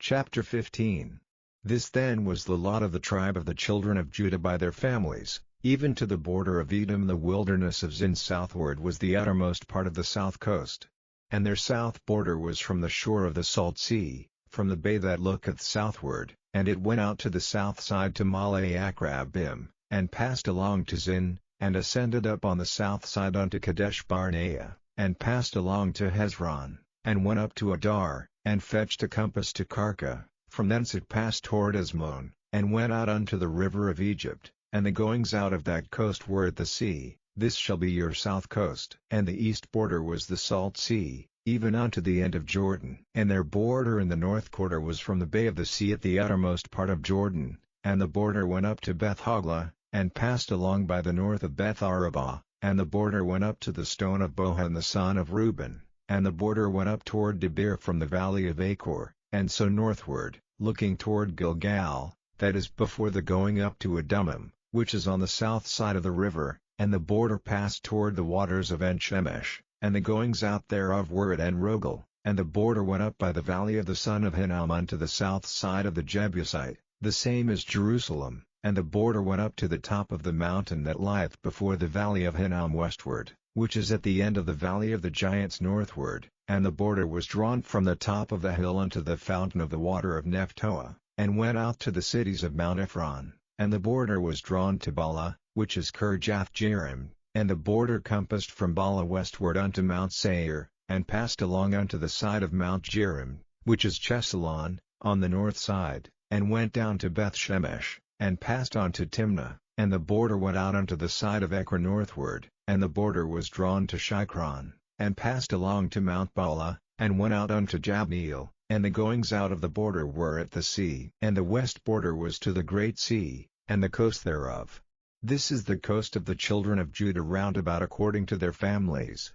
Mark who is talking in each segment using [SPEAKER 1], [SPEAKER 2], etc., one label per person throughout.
[SPEAKER 1] Chapter 15. This then was the lot of the tribe of the children of Judah by their families, even to the border of Edom. The wilderness of Zin southward was the uttermost part of the south coast. And their south border was from the shore of the salt sea, from the bay that looketh southward, and it went out to the south side to Malae-Akrabim, and passed along to Zin, and ascended up on the south side unto Kadesh-barnea, and passed along to Hezron, and went up to Adar, and fetched a compass to Karka. From thence it passed toward Asmon, and went out unto the river of Egypt, and the goings out of that coast were at the sea. This shall be your south coast. And the east border was the salt sea, even unto the end of Jordan. And their border in the north quarter was from the bay of the sea at the uttermost part of Jordan, and the border went up to Beth-hoglah, and passed along by the north of Beth-arabah, and the border went up to the stone of Bohan the son of Reuben, and the border went up toward Debir from the valley of Achor, and so northward, looking toward Gilgal, that is before the going up to Adumim, which is on the south side of the river, and the border passed toward the waters of En-shemesh, and the goings out thereof were at En-rogel, and the border went up by the valley of the son of Hinnom unto the south side of the Jebusite, the same as Jerusalem, and the border went up to the top of the mountain that lieth before the valley of Hinnom westward, which is at the end of the valley of the giants northward, and the border was drawn from the top of the hill unto the fountain of the water of Nephtoah, and went out to the cities of Mount Ephron, and the border was drawn to Bala, which is Kirjath-jearim, and the border compassed from Bala westward unto Mount Seir, and passed along unto the side of Mount Jearim, which is Chesalon, on the north side, and went down to Beth-shemesh, and passed on to Timnah, and the border went out unto the side of Ekron northward, and the border was drawn to Shikron, and passed along to Mount Bala, and went out unto Jabneel, and the goings out of the border were at the sea. And the west border was to the great sea, and the coast thereof. This is the coast of the children of Judah round about according to their families.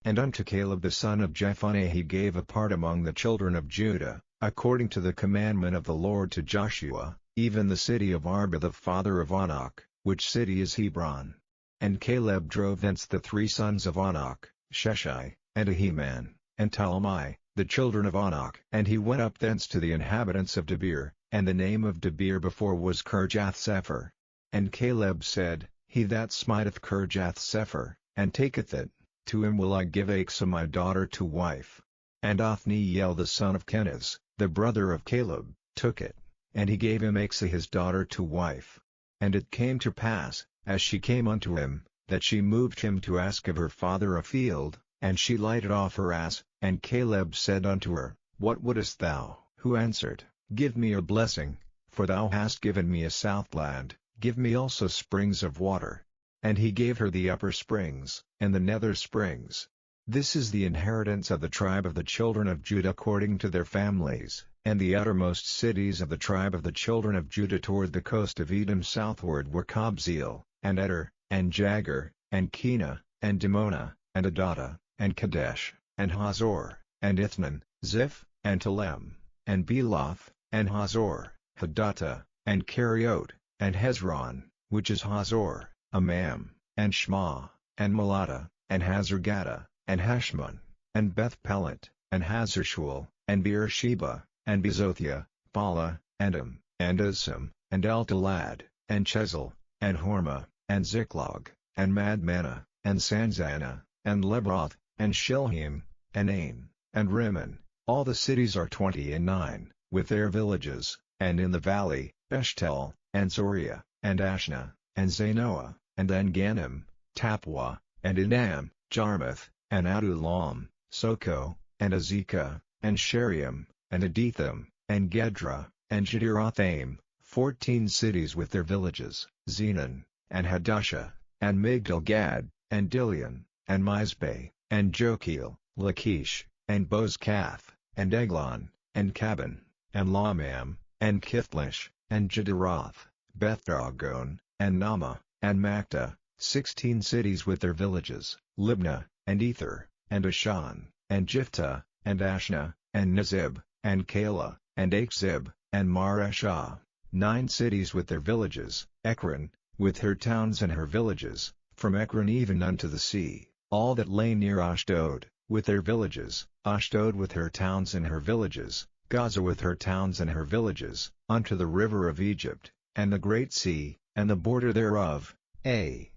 [SPEAKER 1] And unto Caleb the son of Jephunneh he gave a part among the children of Judah, according to the commandment of the Lord to Joshua, even the city of Arba the father of Anak, which city is Hebron. And Caleb drove thence the 3 sons of Anak, Sheshai, and Ahiman, and Talmai, the children of Anak. And he went up thence to the inhabitants of Debir, and the name of Debir before was Kirjath-sepher. And Caleb said, He that smiteth Kirjath-sepher, and taketh it, to him will I give Achsah my daughter to wife. And Othniel the son of Kenaz, the brother of Caleb, took it, and he gave him Achsah his daughter to wife. And it came to pass, as she came unto him, that she moved him to ask of her father a field, and she lighted off her ass, and Caleb said unto her, What wouldest thou? Who answered, Give me a blessing, for thou hast given me a southland, give me also springs of water. And he gave her the upper springs, and the nether springs. This is the inheritance of the tribe of the children of Judah according to their families. And the uttermost cities of the tribe of the children of Judah toward the coast of Edom southward were Kabzeel, and Eder, and Jagur, and Kenah, and Dimona, and Adattah, and Kadesh, and Hazor, and Ithnan, Ziph, and Telem, and Beloth, and Hazor, Hadattah, and Keriot, and Hezron, which is Hazor, Amam, and Shema, and Malatta, and Hazargaddah, and Heshmon, and Beth-pelet, and Hazarshual, and Beersheba, and Bezothia, Bala, Edom, and Asam, and Eltalad, and Chezel, and Hormah, and Ziklag, and Madmannah, and Sanzanah, and Lebroth, and Shilhim, and Ain, and Rimmon. All the cities are 29, with their villages, and in the valley, Eshtel, and Zoriah, and Ashna, and Zanoah, and En-gannim, Tapua, and Enam, Jarmuth, and Adullam, Soko, and Azekah, and Sheriam, and Aditham, and Gedra, and Jedirothaim, 14 cities with their villages, Zenon, and Hadashah, and Migdal-gad, and Dilion, and Mizpeh, and Jokeel, Lachish, and Bozkath, and Eglon, and Caban, and Lamam, and Kithlish, and Jediroth, Beth-dagon, and Nama, and Makta, 16 cities with their villages, Libnah, and Ether, and Ashan, and Jiphthah, and Ashna, and Nizib, and Kala, and Achzib, and Mareshah, 9 cities with their villages, Ekron, with her towns and her villages, from Ekron even unto the sea, all that lay near Ashdod, with their villages, Ashdod with her towns and her villages, Gaza with her towns and her villages, unto the river of Egypt, and the great sea, and the border thereof, and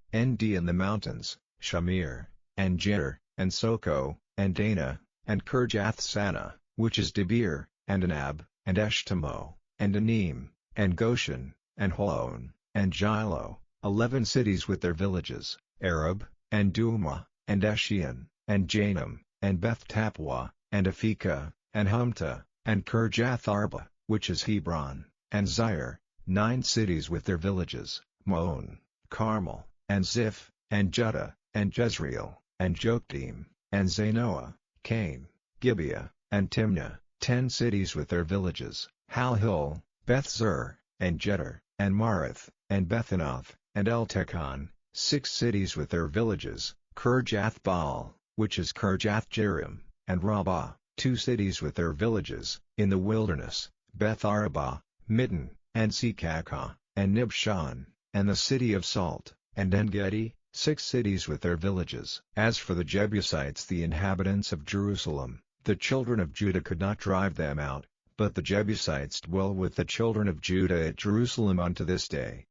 [SPEAKER 1] in the mountains, Shamir, and Jir, and Soko, and Dana, and Kirjath-Sana, which is Debir, and Anab, and Eshtemo, and Anim, and Goshen, and Holon, and Gilo, 11 cities with their villages, Arab, and Duma, and Eshion, and Janam, and Beth-Tapua, and Aphekah, and Humta, and Kirjath-Arba, which is Hebron, and Zair, 9 cities with their villages, Maon, Carmel, and Ziph, and Judah, and Jezreel, and Jokdeam, and Zanoah, Cain, Gibeah, and Timnah, 10 cities with their villages, Halhil, Beth-Zur, and Jeter, and Marath, and Bethanoth, and Eltekon, 6 cities with their villages, Kirjath-Baal, which is Kirjath-Jearim, and Rabbah, 2 cities with their villages, in the wilderness, Beth-Arabah, Middin, and Sekakah, and Nibshan, and the city of Salt, and En-Gedi, 6 cities with their villages. As for the Jebusites, the inhabitants of Jerusalem, the children of Judah could not drive them out, but the Jebusites dwell with the children of Judah at Jerusalem unto this day.